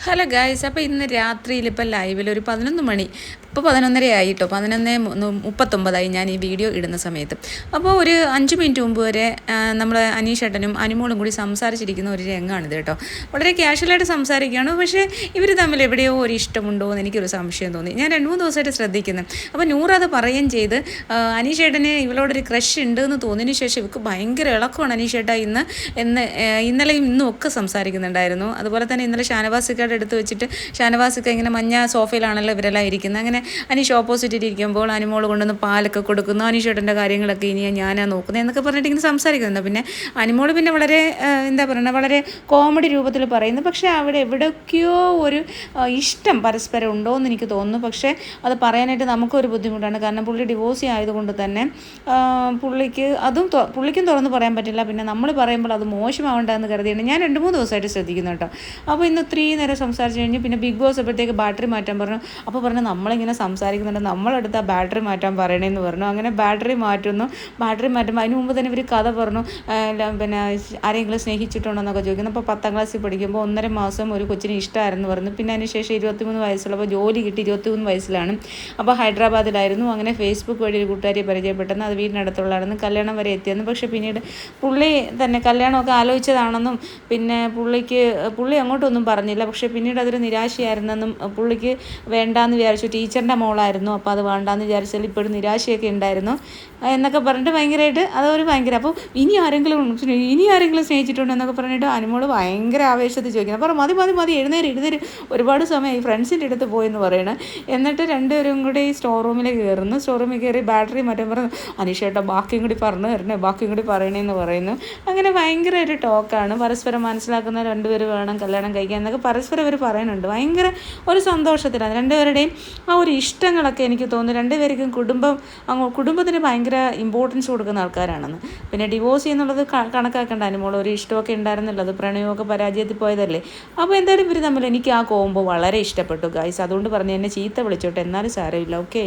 Hello guys, അപ്പോൾ ഇന്ന് രാത്രിയിൽ ഇപ്പോൾ ലൈവിൽ ഒരു 11 മണി, ഇപ്പോൾ 11:30 ആയിട്ടോ, 11:39 ഞാൻ ഈ വീഡിയോ ഇടുന്ന സമയത്ത്. അപ്പോൾ ഒരു 5 മിനിറ്റ് മുമ്പ് വരെ നമ്മൾ അനീഷേട്ടനും അനുമോളും കൂടി സംസാരിച്ചിരിക്കുന്ന ഒരു രംഗമാണിത് കേട്ടോ. വളരെ കാഷ്വലായിട്ട് സംസാരിക്കുകയാണ്, പക്ഷേ ഇവർ തമ്മിൽ എവിടെയോ ഒരു ഇഷ്ടമുണ്ടോ എന്ന് എനിക്കൊരു സംശയം തോന്നി. ഞാൻ 2-3 ദിവസമായിട്ട് ശ്രദ്ധിക്കുന്നത്. അപ്പോൾ നൂറ് അത് പറയുകയും ചെയ്ത് അനീഷേട്ടന് ഇവളോടൊരു ക്രഷ് ഉണ്ട് എന്ന് തോന്നിയതിന് ശേഷം ഇവർക്ക് ഭയങ്കര ഇളക്കമാണ് അനീഷേട്ട ഇന്നലെയും ഇന്നും ഒക്കെ സംസാരിക്കുന്നുണ്ടായിരുന്നു. അതുപോലെ തന്നെ ഇന്നലെ ഷാനവാസിക്കയുടെ എടുത്ത് വെച്ചിട്ട് ഷാനവാസിക്ക ഇങ്ങനെ മഞ്ഞ സോഫയിലാണല്ലോ ഇവരെല്ലാം ഇരിക്കുന്നത്. അങ്ങനെ അനീഷ് ഓപ്പോസിറ്റ് ഇരിക്കുമ്പോൾ അനുമോൾ കൊണ്ടുവന്ന് പാലൊക്കെ കൊടുക്കുന്നു, അനീഷേട്ടൻ്റെ കാര്യങ്ങളൊക്കെ ഇനി ഞാനാ നോക്കുന്നത് എന്നൊക്കെ പറഞ്ഞിട്ട് ഇങ്ങനെ സംസാരിക്കുന്നത്. പിന്നെ അനുമോൾ പിന്നെ വളരെ എന്താ പറയുക, വളരെ കോമഡി രൂപത്തിൽ പറയുന്നു. പക്ഷേ അവിടെ എവിടെയൊക്കെയോ ഒരു ഇഷ്ടം പരസ്പരം ഉണ്ടോ എന്ന് എനിക്ക് തോന്നുന്നു. പക്ഷേ അത് പറയാനായിട്ട് നമുക്കൊരു ബുദ്ധിമുട്ടാണ്. കാരണം പുള്ളി ഡിവോഴ്സ് ആയതുകൊണ്ട് തന്നെ പുള്ളിക്കും തുറന്ന് പറയാൻ പറ്റില്ല. പിന്നെ നമ്മൾ പറയുമ്പോൾ അത് മോശമാവേണ്ടെന്ന് കരുതിയാണ് ഞാൻ 2-3 ദിവസമായിട്ട് ശ്രദ്ധിക്കുന്നു കേട്ടോ. അപ്പോൾ ഇന്ന് ഇത്രയും നേരം സംസാരിച്ച് കഴിഞ്ഞ് പിന്നെ ബിഗ് ബോസ് അപ്പോഴത്തേക്ക് ബാറ്ററി മാറ്റാൻ പറഞ്ഞു. അപ്പോൾ പറഞ്ഞു നമ്മളിങ്ങനെ സംസാരിക്കുന്നുണ്ട്, നമ്മളെടുത്ത് ആ ബാറ്ററി മാറ്റാൻ പറയണേന്ന് പറഞ്ഞു. അങ്ങനെ ബാറ്ററി മാറ്റുമ്പോൾ അതിന് മുമ്പ് തന്നെ ഇവർ കഥ പറഞ്ഞു. പിന്നെ ആരെങ്കിലും സ്നേഹിച്ചിട്ടുണ്ടോ എന്നൊക്കെ ചോദിക്കുന്നു. അപ്പോൾ 10ാം ക്ലാസ്സിൽ പഠിക്കുമ്പോൾ 1.5 മാസം ഒരു കൊച്ചിനെ ഇഷ്ടമായിരുന്നു പറഞ്ഞു. പിന്നെ അതിനുശേഷം 23 വയസ്സുള്ളപ്പോൾ ജോലി കിട്ടി, 23 വയസ്സിലാണ്. അപ്പോൾ ഹൈദരാബാദിലായിരുന്നു. അങ്ങനെ ഫേസ്ബുക്ക് വഴി ഒരു കൂട്ടുകാരിയെ പരിചയപ്പെട്ടെന്ന്, അത് വീടിനടുത്തുള്ളതാണെന്ന്, കല്യാണം വരെ എത്തിയെന്ന്. പക്ഷേ പിന്നീട് പുള്ളി തന്നെ കല്യാണമൊക്കെ ആലോചിച്ചതാണെന്നും പിന്നെ പുള്ളി അങ്ങോട്ടൊന്നും പറഞ്ഞില്ല. പക്ഷേ പിന്നീട് അതൊരു നിരാശയായിരുന്നെന്നും, പുള്ളിക്ക് വേണ്ടാന്ന് വിചാരിച്ചു, ടീച്ചറിൻ്റെ മോളായിരുന്നു, അപ്പോൾ അത് വേണ്ടാന്ന് വിചാരിച്ചാൽ ഇപ്പോഴും നിരാശയൊക്കെ ഉണ്ടായിരുന്നു എന്നൊക്കെ പറഞ്ഞിട്ട് ഭയങ്കരമായിട്ട് ഭയങ്കര. അപ്പോൾ ഇനി ആരെങ്കിലും സ്നേഹിച്ചിട്ടുണ്ടോ എന്നൊക്കെ പറഞ്ഞിട്ട് അനുമോള് ഭയങ്കര ആവേശത്തിൽ ചോദിക്കുന്നത്. അപ്പോൾ മതി എഴുന്നേര് ഒരുപാട് സമയം ഫ്രണ്ട്സിൻ്റെ അടുത്ത് പോയെന്ന് പറയണം. എന്നിട്ട് രണ്ടുപേരും കൂടി സ്റ്റോർ റൂമിൽ കയറി ബാറ്ററി മാറ്റാൻ പറഞ്ഞു. അനീഷേട്ടാ ബാക്കിയും കൂടി പറയണേന്ന് പറയുന്നു. അങ്ങനെ ഭയങ്കര ഒരു ടോക്കാണ്. പരസ്പരം മനസ്സിലാക്കുന്ന രണ്ടുപേര് വേണം കല്യാണം കഴിക്കാൻ എന്നൊക്കെ പരസ്പരം അവർ പറയുന്നുണ്ട്. ഭയങ്കര ഒരു സന്തോഷത്തിലാണ് രണ്ടുപേരുടെയും ആ ഒരു ഇഷ്ടങ്ങളൊക്കെ. എനിക്ക് തോന്നുന്നു രണ്ടുപേർക്കും കുടുംബത്തിന് ഭയങ്കര ഇമ്പോർട്ടൻസ് കൊടുക്കുന്ന ആൾക്കാരാണെന്ന്. പിന്നെ ഡിവോഴ്സ് ചെയ്യുന്നുള്ളത് കണക്കാക്കേണ്ട. അനുമോൾ ഒരു ഇഷ്ടമൊക്കെ ഉണ്ടായിരുന്നല്ലോ, അത് പ്രണയമൊക്കെ പരാജയത്തിൽ പോയതല്ലേ. അപ്പോൾ എന്തായാലും ഇവർ തമ്മിൽ എനിക്ക് ആ കോംബോ വളരെ ഇഷ്ടപ്പെട്ടു ഗൈസ്. അതുകൊണ്ട് പറഞ്ഞ് എന്നെ ചീത്ത വിളിച്ചോട്ടെ, എന്നാലും സാരമില്ല. ഓക്കെ.